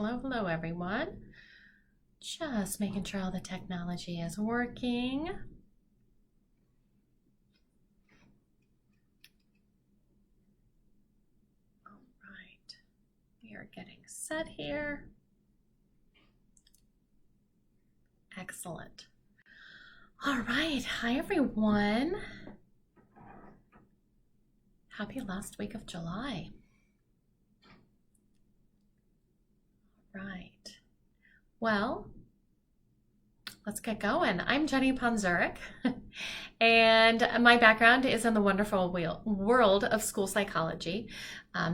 Hello, hello, everyone. Just making sure all the technology is working. All right, we are getting set here. Excellent. All right, hi, everyone. Happy last week of July. Right. Well, let's get going. I'm Jenny Ponzurek, and my background is in the wonderful world of school psychology.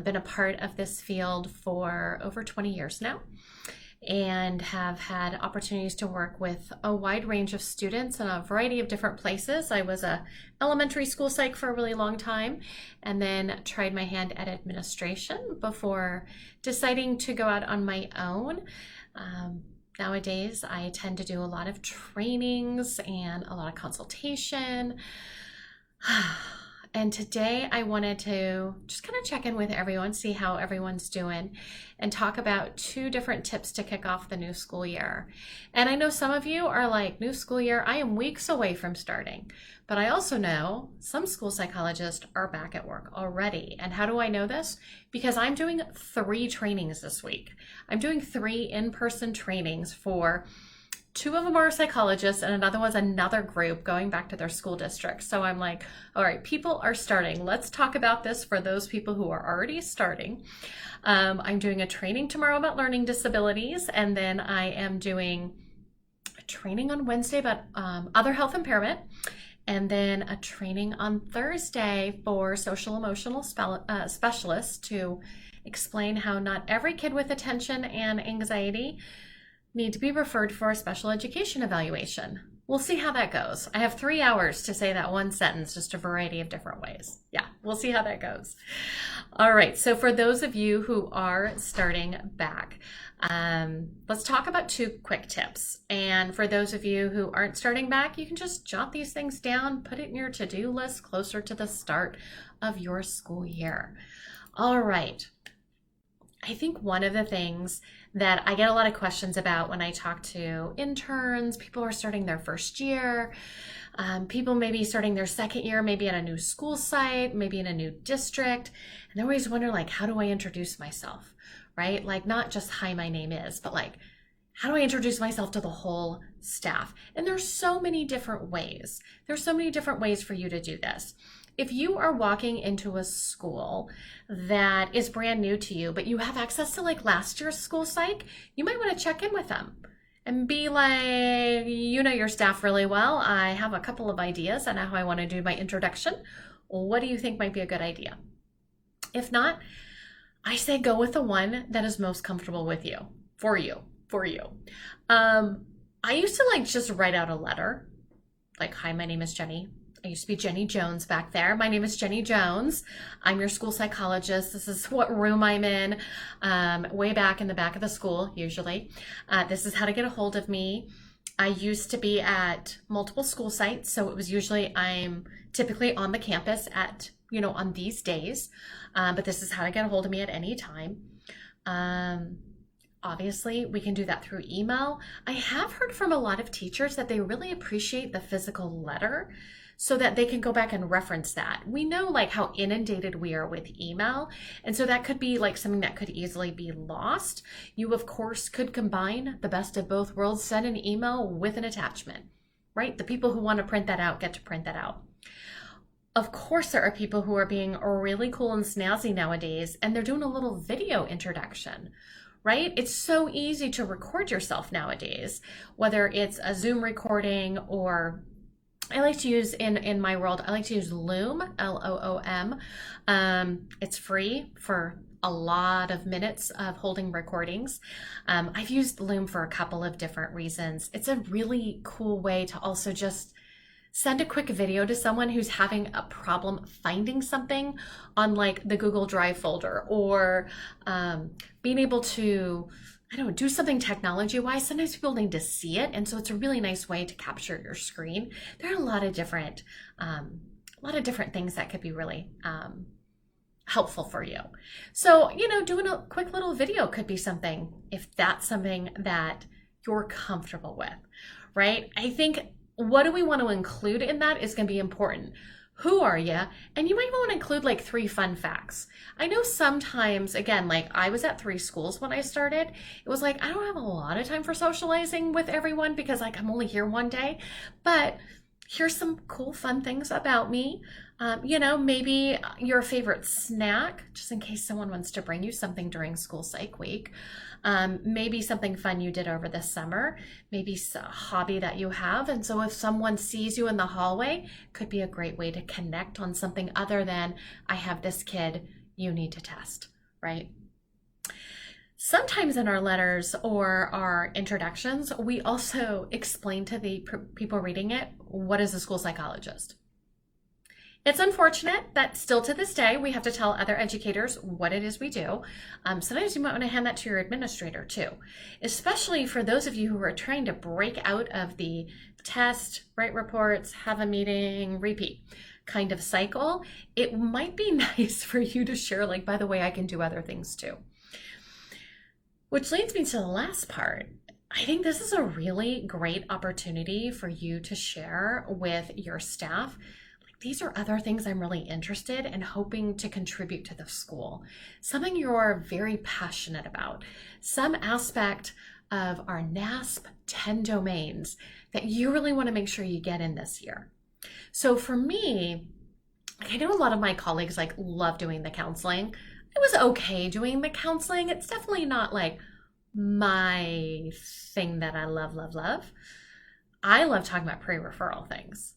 Been a part of this field for over 20 years now, and have had opportunities to work with a wide range of students in a variety of different places. I was a elementary school psych for a really long time, and then tried my hand at administration before deciding to go out on my own. Nowadays, I tend to do a lot of trainings and a lot of consultation. And today I wanted to just kind of check in with everyone, see how everyone's doing, and talk about 2 different tips to kick off the new school year. And I know some of you are like, new school year, I am weeks away from starting. But I also know some school psychologists are back at work already. And how do I know this? Because I'm doing 3 trainings this week. I'm doing 3 in-person trainings for 2 of them are psychologists and another one's another group going back to their school district. So I'm like, all right, people are starting. Let's talk about this for those people who are already starting. I'm doing a training tomorrow about learning disabilities, and then I am doing a training on Wednesday about other health impairment, and then a training on Thursday for social emotional specialists to explain how not every kid with attention and anxiety need to be referred for a special education evaluation. We'll see how that goes. I have 3 hours to say that one sentence, just a variety of different ways. Yeah, we'll see how that goes. All right, so for those of you who are starting back, let's talk about 2 quick tips. And for those of you who aren't starting back, you can just jot these things down, put it in your to-do list closer to the start of your school year. All right. I think one of the things that I get a lot of questions about when I talk to interns, people who are starting their first year, people maybe starting their second year, maybe at a new school site, maybe in a new district, and they always wonder, like, how do I introduce myself, right? Like, not just, hi, my name is, but like, how do I introduce myself to the whole staff? And there's so many different ways. There's so many different ways for you to do this. If you are walking into a school that is brand new to you, but you have access to like last year's school psych, you might want to check in with them and be like, you know your staff really well. I have a couple of ideas on how I want to do my introduction. What do you think might be a good idea? If not, I say go with the one that is most comfortable with you, for you. I used to like just write out a letter, like, hi, my name is Jenny. I used to be Jenny Jones back there. My name is Jenny Jones. I'm your school psychologist. This is what room I'm in, way back in the back of the school, usually. This is how to get a hold of me. I used to be at multiple school sites, so it was usually I'm typically on the campus at, on these days, but this is how to get a hold of me at any time. Obviously, we can do that through email. I have heard from a lot of teachers that they really appreciate the physical letter, so that they can go back and reference that. We know like how inundated we are with email, and so that could be like something that could easily be lost. You of course could combine the best of both worlds, send an email with an attachment, right? The people who want to print that out get to print that out. Of course, there are people who are being really cool and snazzy nowadays, and they're doing a little video introduction, right? It's so easy to record yourself nowadays, whether it's a Zoom recording or I like to use, in my world, I like to use Loom, Loom. It's free for a lot of minutes of holding recordings. I've used Loom for a couple of different reasons. It's a really cool way to also just send a quick video to someone who's having a problem finding something on like the Google Drive folder, or being able to do something technology-wise. Sometimes people need to see it, and so it's a really nice way to capture your screen. There are a lot of different things that could be really helpful for you. So, doing a quick little video could be something if that's something that you're comfortable with, right? I think what do we want to include in that is going to be important. Who are you? And you might want to include like 3 fun facts. I know sometimes, again, like I was at 3 schools when I started. It was like, I don't have a lot of time for socializing with everyone because like I'm only here one day, but here's some cool, fun things about me. Maybe your favorite snack, just in case someone wants to bring you something during school psych week. Maybe something fun you did over the summer, maybe a hobby that you have. And so if someone sees you in the hallway, could be a great way to connect on something other than, I have this kid you need to test, right? Sometimes in our letters or our introductions, we also explain to the people reading it, what is a school psychologist? It's unfortunate that still to this day, we have to tell other educators what it is we do. Sometimes you might want to hand that to your administrator too, especially for those of you who are trying to break out of the test, write reports, have a meeting, repeat kind of cycle. It might be nice for you to share, like, by the way, I can do other things too. Which leads me to the last part. I think this is a really great opportunity for you to share with your staff. These are other things I'm really interested in hoping to contribute to the school. Something you're very passionate about. Some aspect of our NASP 10 domains that you really want to make sure you get in this year. So for me, I know a lot of my colleagues love doing the counseling. I was okay doing the counseling. It's definitely not like my thing that I love, love, love. I love talking about pre-referral things.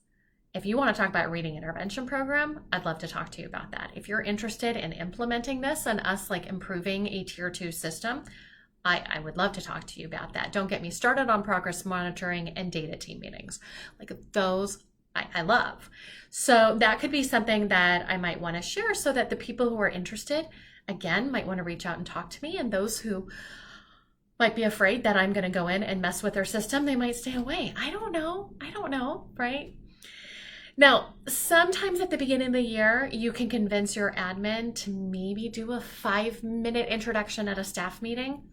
If you want to talk about reading intervention program, I'd love to talk to you about that. If you're interested in implementing this and us improving a tier 2 system, I would love to talk to you about that. Don't get me started on progress monitoring and data team meetings. Those I love. So that could be something that I might want to share so that the people who are interested, again, might want to reach out and talk to me. And those who might be afraid that I'm going to go in and mess with their system, they might stay away. I don't know, right? Now, sometimes at the beginning of the year, you can convince your admin to maybe do a 5-minute introduction at a staff meeting.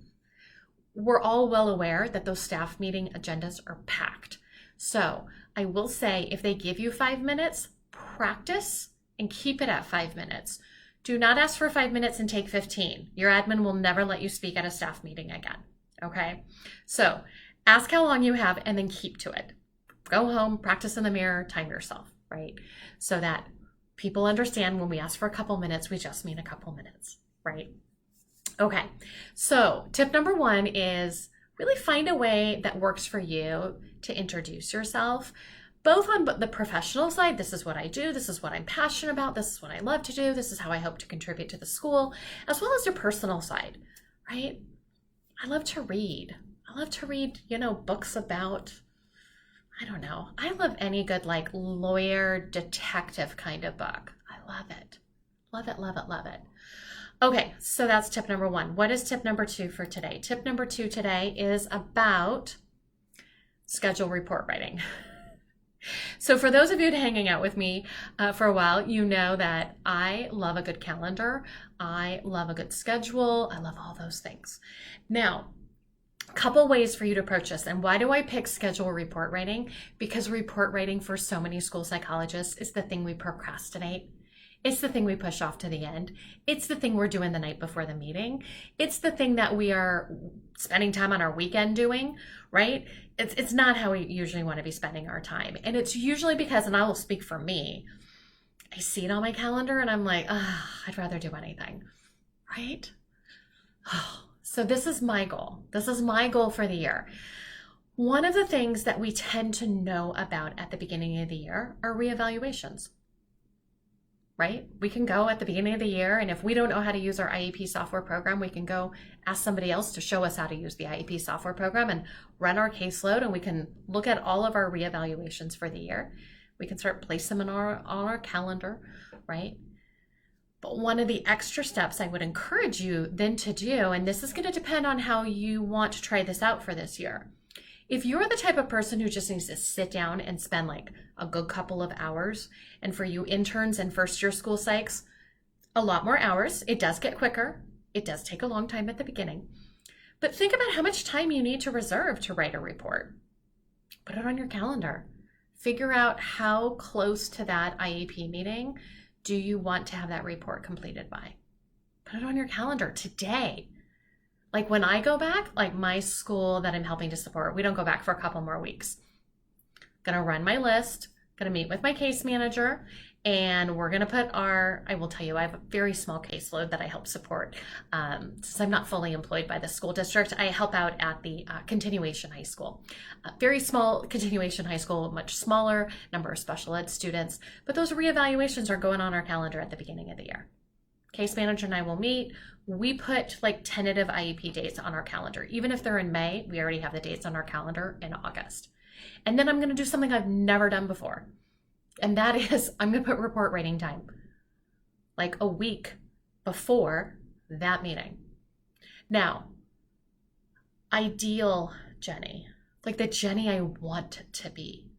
We're all well aware that those staff meeting agendas are packed. So I will say, if they give you 5 minutes, practice and keep it at 5 minutes. Do not ask for 5 minutes and take 15. Your admin will never let you speak at a staff meeting again, okay? So ask how long you have and then keep to it. Go home, practice in the mirror, time yourself, right? So that people understand when we ask for a couple minutes, we just mean a couple minutes, right? Okay, so tip number 1 is really find a way that works for you to introduce yourself, both on the professional side. This is what I do. This is what I'm passionate about. This is what I love to do. This is how I hope to contribute to the school, as well as your personal side, right? I love to read. I love to read, books about, I don't know. I love any good lawyer detective kind of book. I love it. Love it, love it, love it. Okay, so that's tip number 1. What is tip number 2 for today? Tip number 2 today is about schedule report writing. So for those of you hanging out with me for a while, you know that I love a good calendar. I love a good schedule. I love all those things. Now, a couple ways for you to approach this. And why do I pick schedule report writing? Because report writing for so many school psychologists is the thing we procrastinate. It's the thing we push off to the end. It's the thing we're doing the night before the meeting. It's the thing that we are spending time on our weekend doing, right? It's not how we usually want to be spending our time. And it's usually because, and I will speak for me, I see it on my calendar and I'm like, I'd rather do anything, right? So this is my goal. This is my goal for the year. One of the things that we tend to know about at the beginning of the year are reevaluations. Right? We can go at the beginning of the year, and if we don't know how to use our IEP software program, we can go ask somebody else to show us how to use the IEP software program and run our caseload, and we can look at all of our reevaluations for the year. We can start placing them on our calendar, right? But one of the extra steps I would encourage you then to do, and this is going to depend on how you want to try this out for this year. If you're the type of person who just needs to sit down and spend a good couple of hours, and for you interns and first year school psychs, a lot more hours. It does get quicker. It does take a long time at the beginning. But think about how much time you need to reserve to write a report. Put it on your calendar. Figure out how close to that IEP meeting do you want to have that report completed by. Put it on your calendar today. Like when I go back, like my school that I'm helping to support, we don't go back for a couple more weeks. Gonna run my list, gonna meet with my case manager, and we're gonna put I will tell you, I have a very small caseload that I help support. Since I'm not fully employed by the school district, I help out at the continuation high school. Very small continuation high school, much smaller number of special ed students, but those reevaluations are going on our calendar at the beginning of the year. Case manager and I will meet. We put like tentative IEP dates on our calendar. Even if they're in May, we already have the dates on our calendar in August. And then I'm going to do something I've never done before. And that is I'm going to put report writing time like a week before that meeting. Now, ideal Jenny, like the Jenny I want to be,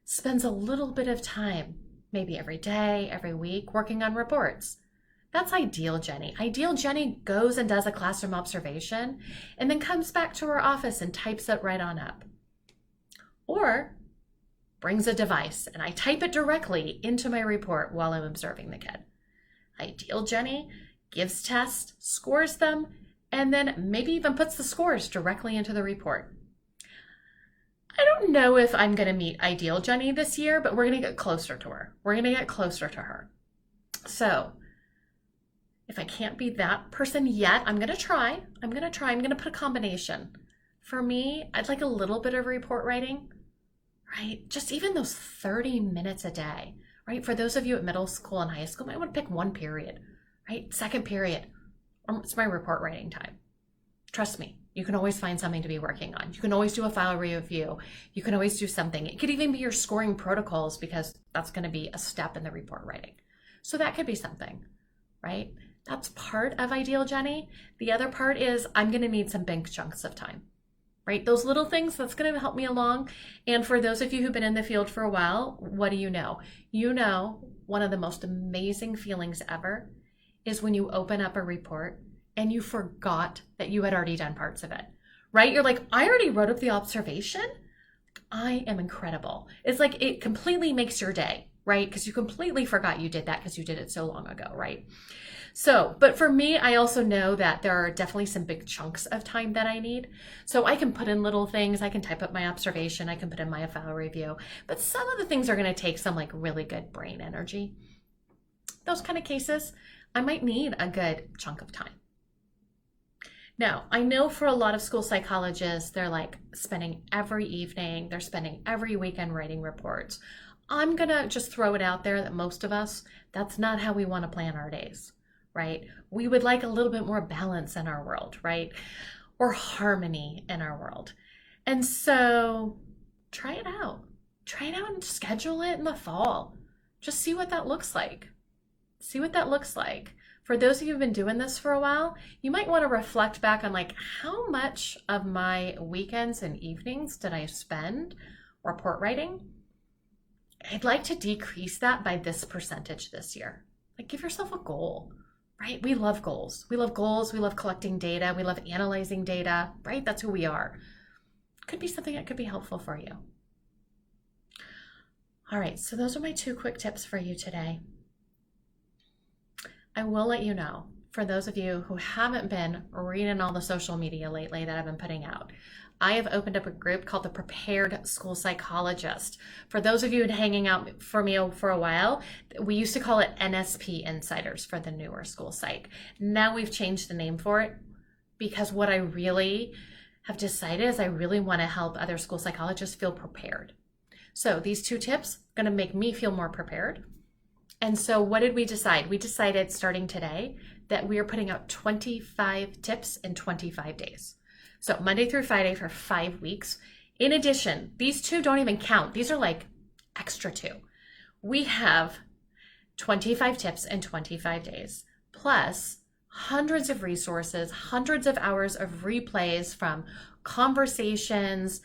spends a little bit of time, maybe every day, every week, working on reports. That's ideal Jenny. Ideal Jenny goes and does a classroom observation and then comes back to her office and types it right on up. Or brings a device and I type it directly into my report while I'm observing the kid. Ideal Jenny gives tests, scores them, and then maybe even puts the scores directly into the report. I don't know if I'm going to meet Ideal Jenny this year, but we're going to get closer to her. We're going to get closer to her. So if I can't be that person yet, I'm going to try. I'm going to put a combination. For me, I'd like a little bit of report writing, right? Just even those 30 minutes a day, right? For those of you at middle school and high school, I might want to pick one period, right? Second period, or it's my report writing time. Trust me, you can always find something to be working on. You can always do a file review. You can always do something. It could even be your scoring protocols because that's going to be a step in the report writing. So that could be something, right? That's part of Ideal Jenny. The other part is I'm going to need some big chunks of time, right? Those little things, that's going to help me along. And for those of you who've been in the field for a while, what do you know? You know, one of the most amazing feelings ever is when you open up a report and you forgot that you had already done parts of it, right? You're like, I already wrote up the observation. I am incredible. It's like it completely makes your day, right? Because you completely forgot you did that because you did it so long ago, right? So, but for me, I also know that there are definitely some big chunks of time that I need. So I can put in little things, I can type up my observation, I can put in my file review, but some of the things are going to take some like really good brain energy. Those kind of cases, I might need a good chunk of time. Now, I know for a lot of school psychologists, they're like spending every evening, they're spending every weekend writing reports. I'm going to just throw it out there that most of us, that's not how we want to plan our days. Right? We would like a little bit more balance in our world, right? Or harmony in our world. And so try it out. Try it out and schedule it in the fall. Just see what that looks like. See what that looks like. For those of you who've been doing this for a while, you might want to reflect back on like how much of my weekends and evenings did I spend report writing? I'd like to decrease that by this percentage this year. Like give yourself a goal. Right? We love goals. We love goals. We love collecting data. We love analyzing data, right? That's who we are. Could be something that could be helpful for you. All right. So those are my 2 quick tips for you today. I will let you know, for those of you who haven't been reading all the social media lately that I've been putting out, I have opened up a group called the Prepared School Psychologist. For those of you who hanging out for me for a while, we used to call it NSP Insiders for the newer school psych. Now we've changed the name for it because what I really have decided is I really want to help other school psychologists feel prepared. So these 2 tips are going to make me feel more prepared. And so what did we decide? We decided starting today that we are putting out 25 tips in 25 days. So Monday through Friday for 5 weeks. In addition, these 2 don't even count. These are like extra 2. We have 25 tips in 25 days, plus hundreds of resources, hundreds of hours of replays from conversations,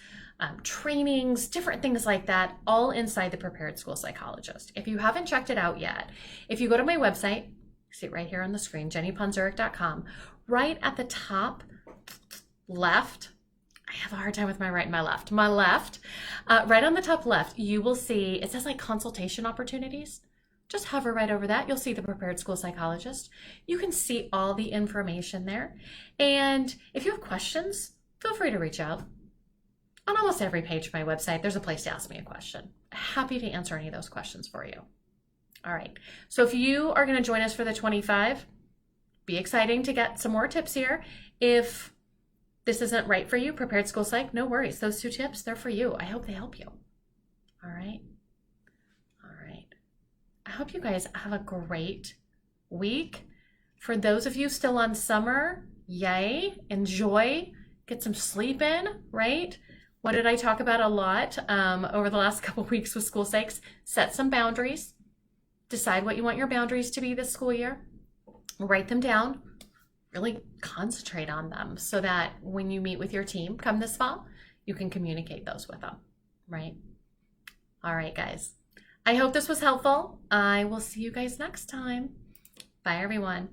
trainings, different things like that, all inside the Prepared School Psychologist. If you haven't checked it out yet, if you go to my website, See it right here on the screen, jennyponzurek.com. Right at the top left, I have a hard time with my right and my left. My left, right on the top left, you will see, it says like consultation opportunities. Just hover right over that. You'll see the Prepared School Psychologist. You can see all the information there. And if you have questions, feel free to reach out. On almost every page of my website, there's a place to ask me a question. Happy to answer any of those questions for you. All right. So if you are going to join us for the 25, be exciting to get some more tips here. If this isn't right for you, Prepared School Psych, no worries. Those 2 tips, they're for you. I hope they help you. All right. I hope you guys have a great week. For those of you still on summer, yay, enjoy, get some sleep in, right? What did I talk about a lot over the last couple weeks with School Psychs? Set some boundaries. Decide what you want your boundaries to be this school year. Write them down. Really concentrate on them so that when you meet with your team come this fall, you can communicate those with them, right? All right, guys. I hope this was helpful. I will see you guys next time. Bye, everyone.